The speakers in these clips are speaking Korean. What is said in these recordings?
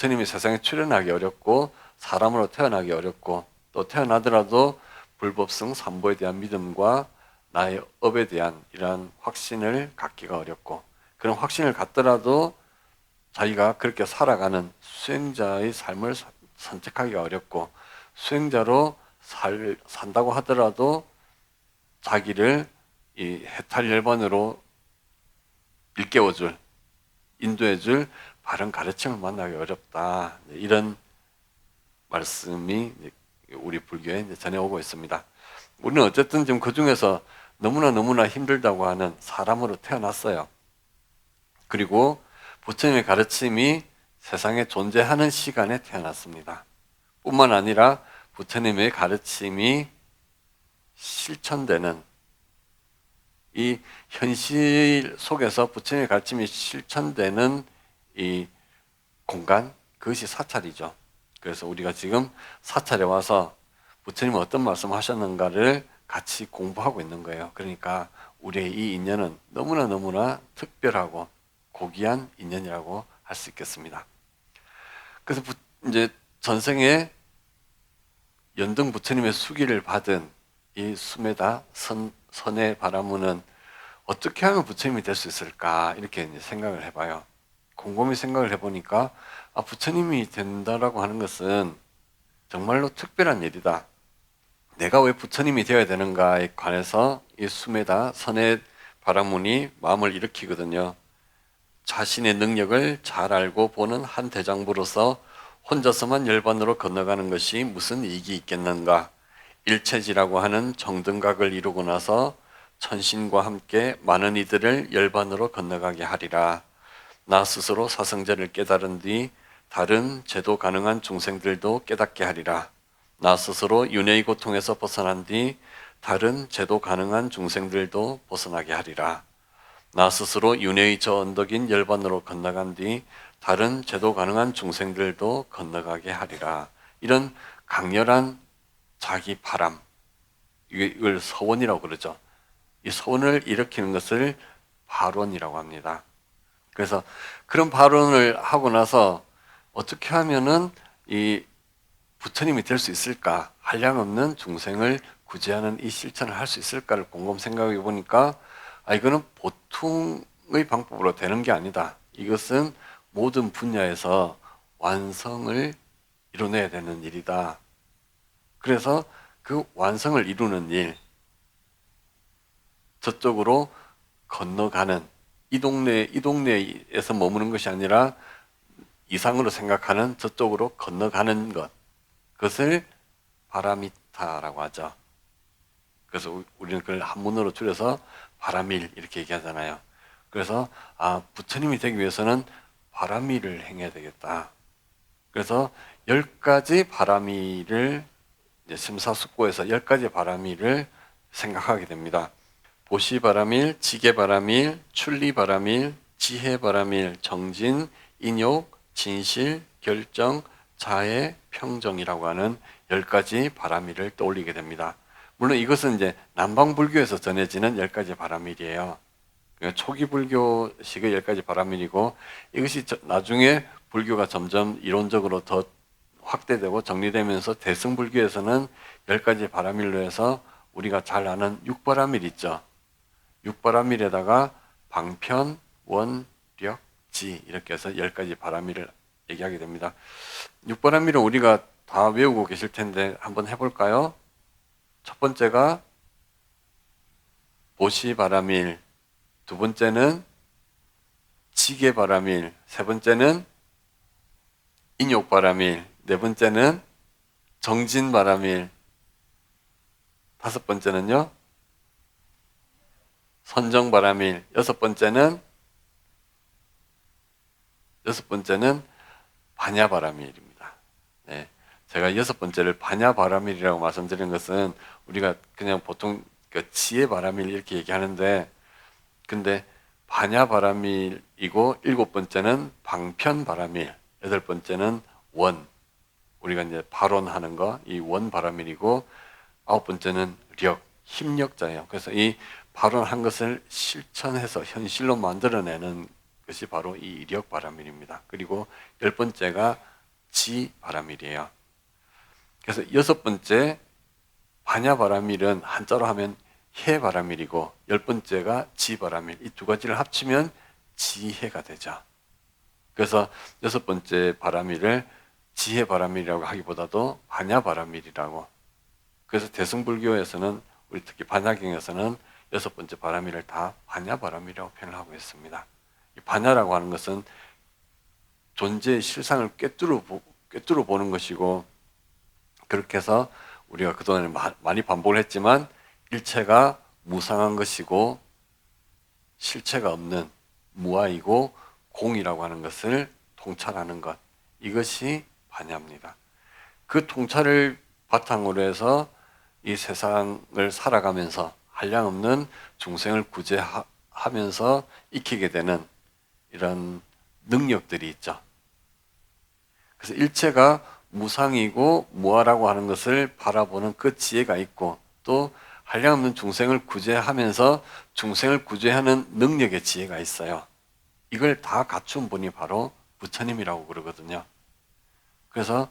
부처님이 세상에 출현하기 어렵고 사람으로 태어나기 어렵고 또 태어나더라도 불법성 삼보에 대한 믿음과 나의 업에 대한 이러한 확신을 갖기가 어렵고 그런 확신을 갖더라도 자기가 그렇게 살아가는 수행자의 삶을 선택하기가 어렵고 수행자로 산다고 하더라도 자기를 이 해탈열반으로 일깨워줄, 인도해줄 바른 가르침을 만나기 어렵다. 이런 말씀이 우리 불교에 전해오고 있습니다. 우리는 어쨌든 지금 그 중에서 너무나 힘들다고 하는 사람으로 태어났어요. 그리고 부처님의 가르침이 세상에 존재하는 시간에 태어났습니다. 뿐만 아니라 부처님의 가르침이 실천되는 이 현실 속에서 부처님의 가르침이 실천되는 이 공간, 그것이 사찰이죠. 그래서 우리가 지금 사찰에 와서 부처님은 어떤 말씀을 하셨는가를 같이 공부하고 있는 거예요. 그러니까 우리의 이 인연은 너무나 특별하고 고귀한 인연이라고 할 수 있겠습니다. 그래서 이제 전생에 연등 부처님의 수기를 받은 이 수메다 선의 바라무는 어떻게 하면 부처님이 될 수 있을까 이렇게 이제 생각을 해봐요. 곰곰이 생각을 해보니까 부처님이 된다라고 하는 것은 정말로 특별한 일이다. 내가 왜 부처님이 되어야 되는가에 관해서 이 수메다 선의 바라문이 마음을 일으키거든요. 자신의 능력을 잘 알고 보는 한 대장부로서 혼자서만 열반으로 건너가는 것이 무슨 이익이 있겠는가. 일체지라고 하는 정등각을 이루고 나서 천신과 함께 많은 이들을 열반으로 건너가게 하리라. 나 스스로 사성제를 깨달은 뒤 다른 제도 가능한 중생들도 깨닫게 하리라. 나 스스로 윤회의 고통에서 벗어난 뒤 다른 제도 가능한 중생들도 벗어나게 하리라. 나 스스로 윤회의 저 언덕인 열반으로 건너간 뒤 다른 제도 가능한 중생들도 건너가게 하리라. 이런 강렬한 자기 바람, 이걸 서원이라고 그러죠. 이 서원을 일으키는 것을 발원이라고 합니다. 그래서 그런 발언을 하고 나서 어떻게 하면은 이 부처님이 될 수 있을까? 한량없는 중생을 구제하는 이 실천을 할 수 있을까를 곰곰 생각해 보니까 이거는 보통의 방법으로 되는 게 아니다. 이것은 모든 분야에서 완성을 이뤄내야 되는 일이다. 그래서 그 완성을 이루는 일, 저쪽으로 건너가는 이 동네에서 머무는 것이 아니라 이상으로 생각하는 저쪽으로 건너가는 것, 그것을 바라미타라고 하죠. 그래서 우리는 그걸 한문으로 줄여서 바라밀 이렇게 얘기하잖아요. 그래서 부처님이 되기 위해서는 바라밀을 행해야 되겠다. 그래서 10가지 바라밀을 심사숙고해서 10가지 바라밀을 생각하게 됩니다. 보시바라밀, 지게바라밀, 출리바라밀, 지혜바라밀, 정진, 인욕, 진실, 결정, 자애, 평정이라고 하는 10가지 바라밀을 떠올리게 됩니다. 물론 이것은 이제 남방불교에서 전해지는 10가지 바라밀이에요. 그러니까 초기 불교식의 10가지 바라밀이고 이것이 나중에 불교가 점점 이론적으로 더 확대되고 정리되면서 대승불교에서는 10가지 바라밀로 해서 우리가 잘 아는 6바라밀 있죠. 6바라밀에다가 방편, 원, 력, 지 이렇게 해서 10가지 바라밀을 얘기하게 됩니다. 6바라밀은 우리가 다 외우고 계실 텐데 한번 해볼까요? 첫 번째가 보시바라밀, 두 번째는 지게바라밀, 세 번째는 인욕바라밀, 네 번째는 정진바라밀, 다섯 번째는요 선정바라밀, 여섯 번째는 반야바라밀입니다. 네, 제가 여섯 번째를 반야바라밀이라고 말씀드린 것은 우리가 그냥 보통 지혜바라밀 이렇게 얘기하는데 근데 반야바라밀이고 일곱 번째는 방편바라밀, 여덟 번째는 원, 우리가 이제 발원하는 거, 이 원바라밀이고 아홉 번째는 력, 힘력자예요. 그래서 이 발원한 것을 실천해서 현실로 만들어내는 것이 바로 이 력바라밀입니다. 그리고 열 번째가 지바라밀이에요. 그래서 여섯 번째 반야바라밀은 한자로 하면 해바라밀이고, 열 번째가 지바라밀. 이 두 가지를 합치면 지해가 되죠. 그래서 여섯 번째 바라밀을 지혜바라밀이라고 하기보다도 반야바라밀이라고. 그래서 대승불교에서는, 우리 특히 반야경에서는 여섯 번째 바라밀을 다 반야바라밀이라고 표현을 하고 있습니다. 이 반야라고 하는 것은 존재의 실상을 꿰뚫어 보는 것이고, 그렇게 해서 우리가 그동안에 많이 반복을 했지만 일체가 무상한 것이고 실체가 없는 무아이고 공이라고 하는 것을 통찰하는 것, 이것이 반야입니다. 그 통찰을 바탕으로 해서 이 세상을 살아가면서 한량없는 중생을 구제하면서 익히게 되는 이런 능력들이 있죠. 그래서 일체가 무상이고 무아라고 하는 것을 바라보는 그 지혜가 있고, 또 한량없는 중생을 구제하면서 중생을 구제하는 능력의 지혜가 있어요. 이걸 다 갖춘 분이 바로 부처님이라고 그러거든요. 그래서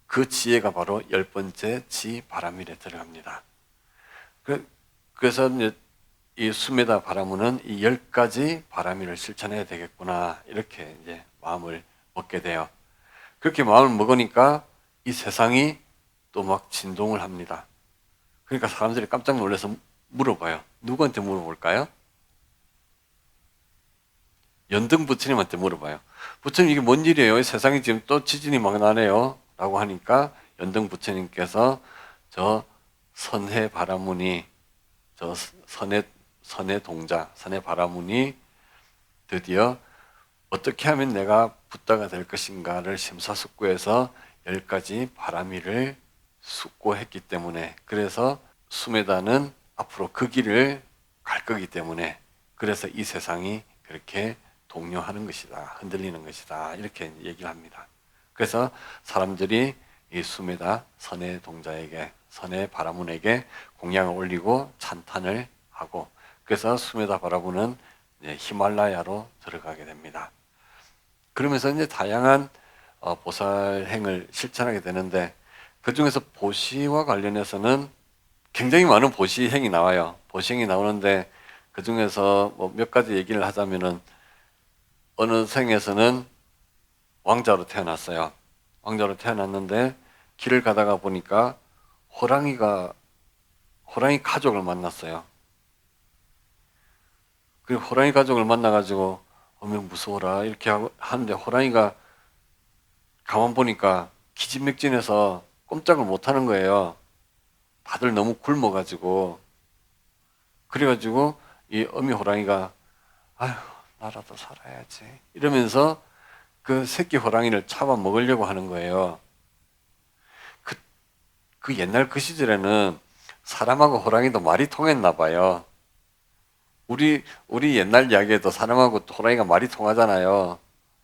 그 지혜가 바로 열 번째 지바라밀에 들어갑니다. 그래서 이제 이 수메다 바라문은 이 10가지 바라밀을 실천해야 되겠구나, 이렇게 이제 마음을 먹게 돼요. 그렇게 마음을 먹으니까 이 세상이 또 막 진동을 합니다. 그러니까 사람들이 깜짝 놀라서 물어봐요. 누구한테 물어볼까요? 연등 부처님한테 물어봐요. 부처님, 이게 뭔 일이에요? 세상에 지금 또 지진이 막 나네요. 라고 하니까 연등 부처님께서 저 선해 바라문이, 저 선해 동자, 선해 바라문이 드디어 어떻게 하면 내가 붓다가 될 것인가를 심사숙고해서 10가지 바라밀을 숙고했기 때문에, 그래서 수메다는 앞으로 그 길을 갈 거기 때문에, 그래서 이 세상이 그렇게 동요하는 것이다, 흔들리는 것이다, 이렇게 얘기를 합니다. 그래서 사람들이 이 수메다 선해 동자에게, 선해 바라문에게 공양을 올리고 찬탄을 하고, 그래서 수메다 바라문은 히말라야로 들어가게 됩니다. 그러면서 이제 다양한 보살행을 실천하게 되는데, 그 중에서 보시와 관련해서는 굉장히 많은 보시행이 나와요. 보시행이 나오는데 그 중에서 뭐 몇 가지 얘기를 하자면은, 어느 생에서는 왕자로 태어났어요. 왕자로 태어났는데 길을 가다가 보니까 호랑이 가족을 만났어요. 그 호랑이 가족을 만나가지고 어머 무서워라 이렇게 하는데, 호랑이가 가만 보니까 기진맥진해서 꼼짝을 못 하는 거예요. 다들 너무 굶어가지고. 그래가지고 이 어미 호랑이가 아휴 나라도 살아야지 이러면서 그 새끼 호랑이를 잡아 먹으려고 하는 거예요. 그 옛날 그 시절에는 사람하고 호랑이도 말이 통했나 봐요. 우리 옛날 이야기에도 사람하고 호랑이가 말이 통하잖아요.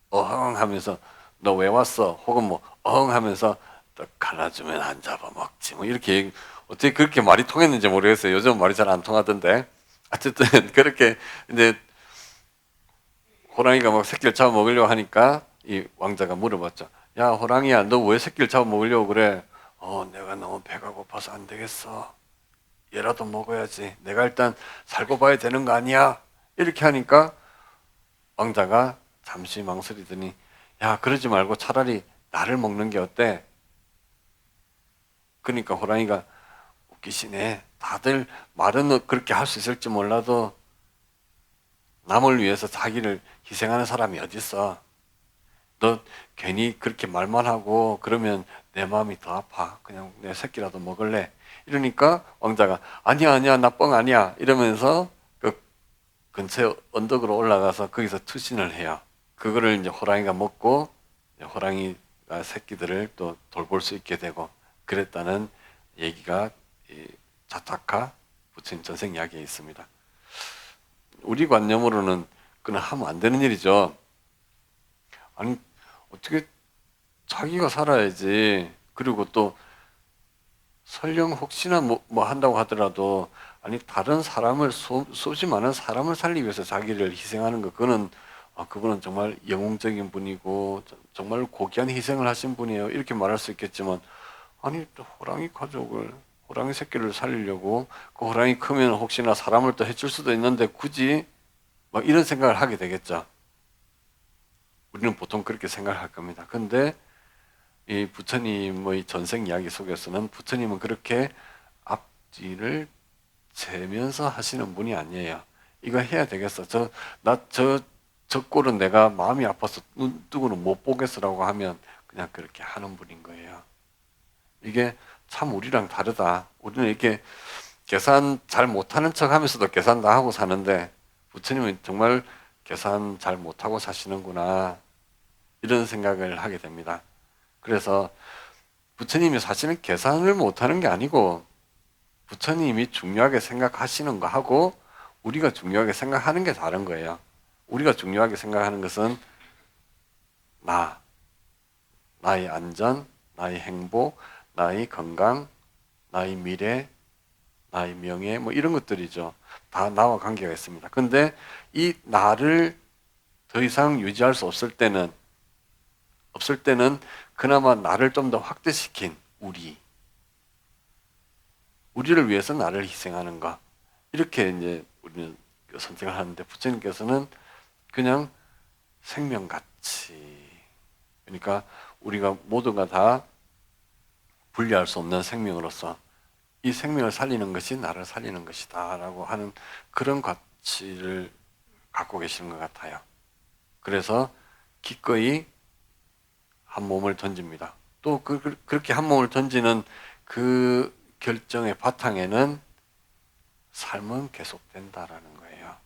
어흥 하면서 너 왜 왔어? 혹은 뭐 어흥 하면서 또 갈라주면 안 잡아먹지 뭐 이렇게, 어떻게 그렇게 말이 통했는지 모르겠어요. 요즘 말이 잘 안 통하던데. 어쨌든 그렇게 이제 호랑이가 막 새끼를 잡아먹으려고 하니까 이 왕자가 물어봤죠. 야 호랑이야, 너 왜 새끼를 잡아먹으려고 그래? 내가 너무 배가 고파서 안 되겠어. 얘라도 먹어야지. 내가 일단 살고 봐야 되는 거 아니야? 이렇게 하니까 왕자가 잠시 망설이더니, 야 그러지 말고 차라리 나를 먹는 게 어때? 그러니까 호랑이가 웃기시네. 다들 말은 그렇게 할 수 있을지 몰라도 남을 위해서 자기를 희생하는 사람이 어딨어. 너 괜히 그렇게 말만 하고 그러면 내 마음이 더 아파. 그냥 내 새끼라도 먹을래. 이러니까 왕자가 아니야 나 뻥 아니야 이러면서 그 근처 언덕으로 올라가서 거기서 투신을 해요. 그거를 이제 호랑이가 먹고 호랑이가 새끼들을 또 돌볼 수 있게 되고 그랬다는 얘기가 이 자타카 부처님 전생 이야기에 있습니다. 우리 관념으로는 그건 하면 안 되는 일이죠. 아니 어떻게 자기가 살아야지. 그리고 또 설령 혹시나 뭐 한다고 하더라도, 아니 다른 사람을 수없이 많은 사람을 살리기 위해서 자기를 희생하는 거, 그거는 그분은 정말 영웅적인 분이고 정말 고귀한 희생을 하신 분이에요. 이렇게 말할 수 있겠지만 아니 호랑이 가족을 호랑이 새끼를 살리려고 그 호랑이 크면 혹시나 사람을 또 해칠 수도 있는데 굳이 막 이런 생각을 하게 되겠죠. 우리는 보통 그렇게 생각할 겁니다. 근데 이 부처님의 전생 이야기 속에서는 부처님은 그렇게 앞뒤를 재면서 하시는 분이 아니에요. 이거 해야 되겠어. 저 꼴은 내가 마음이 아파서 눈 뜨고는 못 보겠어라고 하면 그냥 그렇게 하는 분인 거예요. 이게 참 우리랑 다르다. 우리는 이렇게 계산 잘 못하는 척 하면서도 계산 다 하고 사는데 부처님은 정말 계산 잘 못하고 사시는구나. 이런 생각을 하게 됩니다. 그래서 부처님이 사실은 계산을 못하는 게 아니고 부처님이 중요하게 생각하시는 거 하고 우리가 중요하게 생각하는 게 다른 거예요. 우리가 중요하게 생각하는 것은 나의 안전, 나의 행복, 나의 건강, 나의 미래, 나의 명예 뭐 이런 것들이죠. 다 나와 관계가 있습니다. 근데 이 나를 더 이상 유지할 수 없을 때는 그나마 나를 좀 더 확대시킨 우리를 위해서 나를 희생하는 것 이렇게 이제 우리는 선택을 하는데 부처님께서는 그냥 생명가치 그러니까 우리가 모두가 다 분리할 수 없는 생명으로서 이 생명을 살리는 것이 나를 살리는 것이다 라고 하는 그런 가치를 갖고 계시는 것 같아요. 그래서 기꺼이 한 몸을 던집니다. 또 그렇게 한 몸을 던지는 그 결정의 바탕에는 삶은 계속된다라는 거예요.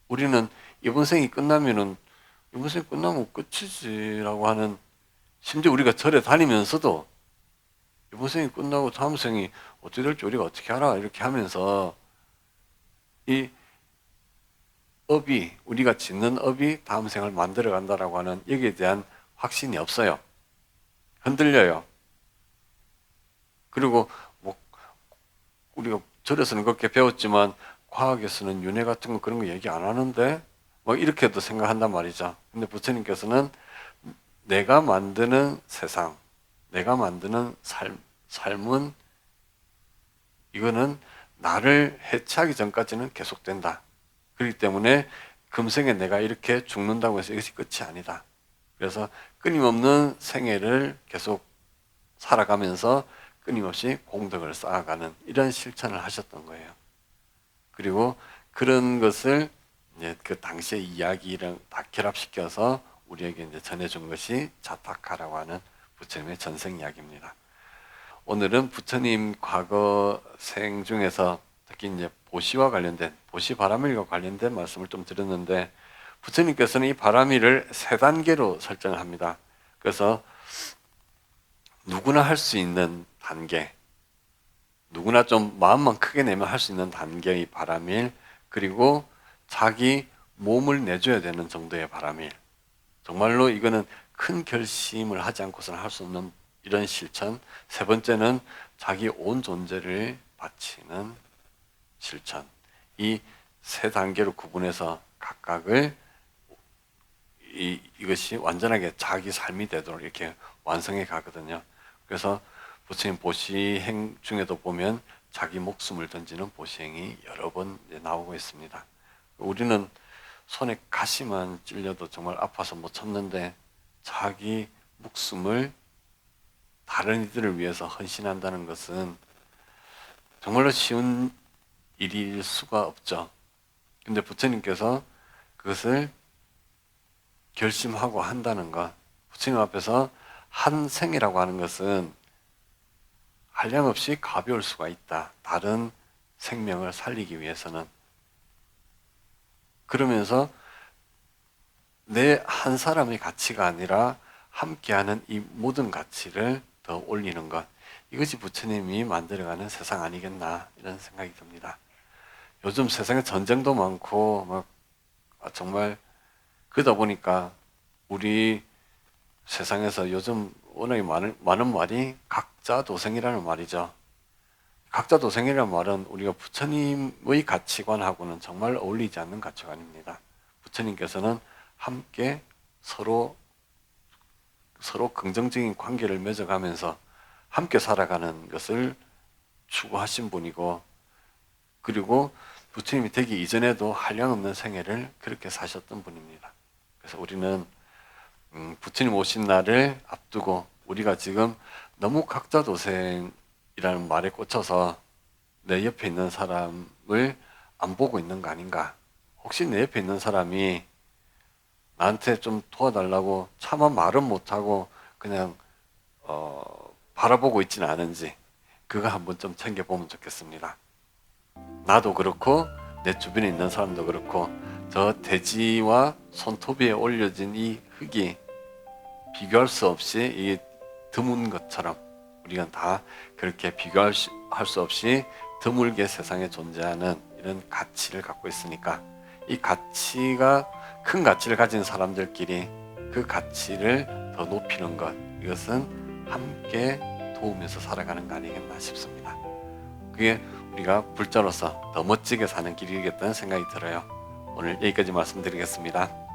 우리는 이번 생이 끝나면 끝이지라고 하는 심지어 우리가 절에 다니면서도 이번 생이 끝나고 다음 생이 어떻게 될지 우리가 어떻게 알아 이렇게 하면서 이 우리가 짓는 업이 다음 생을 만들어 간다라고 하는 여기에 대한 확신이 없어요. 흔들려요. 그리고 뭐 우리가 절에서는 그렇게 배웠지만 과학에서는 윤회 같은 거 그런 거 얘기 안 하는데 뭐 이렇게도 생각한단 말이죠. 근데 부처님께서는 내가 만드는 세상, 내가 만드는 삶은 이거는 나를 해체하기 전까지는 계속된다. 그렇기 때문에 금생에 내가 이렇게 죽는다고 해서 이것이 끝이 아니다. 그래서 끊임없는 생애를 계속 살아가면서 끊임없이 공덕을 쌓아가는 이런 실천을 하셨던 거예요. 그리고 그런 것을 이제 그 당시의 이야기를 다 결합시켜서 우리에게 이제 전해준 것이 자타카라고 하는 부처님의 전생 이야기입니다. 오늘은 부처님 과거 생 중에서 특히 이제 보시와 관련된 보시 바라밀과 관련된 말씀을 좀 드렸는데 부처님께서는 이 바라밀을 세 단계로 설정을 합니다. 그래서 누구나 할 수 있는 단계, 누구나 좀 마음만 크게 내면 할 수 있는 단계의 바라밀, 그리고 자기 몸을 내줘야 되는 정도의 바라밀. 정말로 이거는 큰 결심을 하지 않고서는 할 수 없는 이런 실천. 세 번째는 자기 온 존재를 바치는 실천. 이 세 단계로 구분해서 각각을 이것이 완전하게 자기 삶이 되도록 이렇게 완성해 가거든요. 그래서 부처님 보시행 중에도 보면 자기 목숨을 던지는 보시행이 여러 번 나오고 있습니다. 우리는 손에 가시만 찔려도 정말 아파서 못 참는데 자기 목숨을 다른 이들을 위해서 헌신한다는 것은 정말로 쉬운 일일 수가 없죠. 근데 부처님께서 그것을 결심하고 한다는 것, 부처님 앞에서 한 생이라고 하는 것은 한량없이 가벼울 수가 있다. 다른 생명을 살리기 위해서는. 그러면서 내 한 사람의 가치가 아니라 함께하는 이 모든 가치를 더 올리는 것. 이것이 부처님이 만들어가는 세상 아니겠나 이런 생각이 듭니다. 요즘 세상에 전쟁도 많고 막 정말 그러다 보니까 우리 세상에서 요즘 워낙에 많은 말이 각자도생이라는 말이죠. 각자도생이라는 말은 우리가 부처님의 가치관하고는 정말 어울리지 않는 가치관입니다. 부처님께서는 함께 서로 긍정적인 관계를 맺어가면서 함께 살아가는 것을 추구하신 분이고, 그리고 부처님이 되기 이전에도 한량없는 생애를 그렇게 사셨던 분입니다. 그래서 우리는 부처님 오신 날을 앞두고 우리가 지금 너무 각자도생이라는 말에 꽂혀서 내 옆에 있는 사람을 안 보고 있는 거 아닌가? 혹시 내 옆에 있는 사람이 나한테 좀 도와달라고 차마 말은 못하고 그냥 바라보고 있지는 않은지, 그거 한번 좀 챙겨보면 좋겠습니다. 나도 그렇고 내 주변에 있는 사람도 그렇고, 저 대지와 손톱 위에 올려진 이 흙이 비교할 수 없이 이 드문 것처럼 우리가 다 그렇게 비교할 수 없이 드물게 세상에 존재하는 이런 가치를 갖고 있으니까, 이 가치가 큰 가치를 가진 사람들끼리 그 가치를 더 높이는 것, 이것은 함께 도우면서 살아가는 거 아니겠나 싶습니다. 그게 우리가 불자로서 더 멋지게 사는 길이겠다는 생각이 들어요. 오늘 여기까지 말씀드리겠습니다.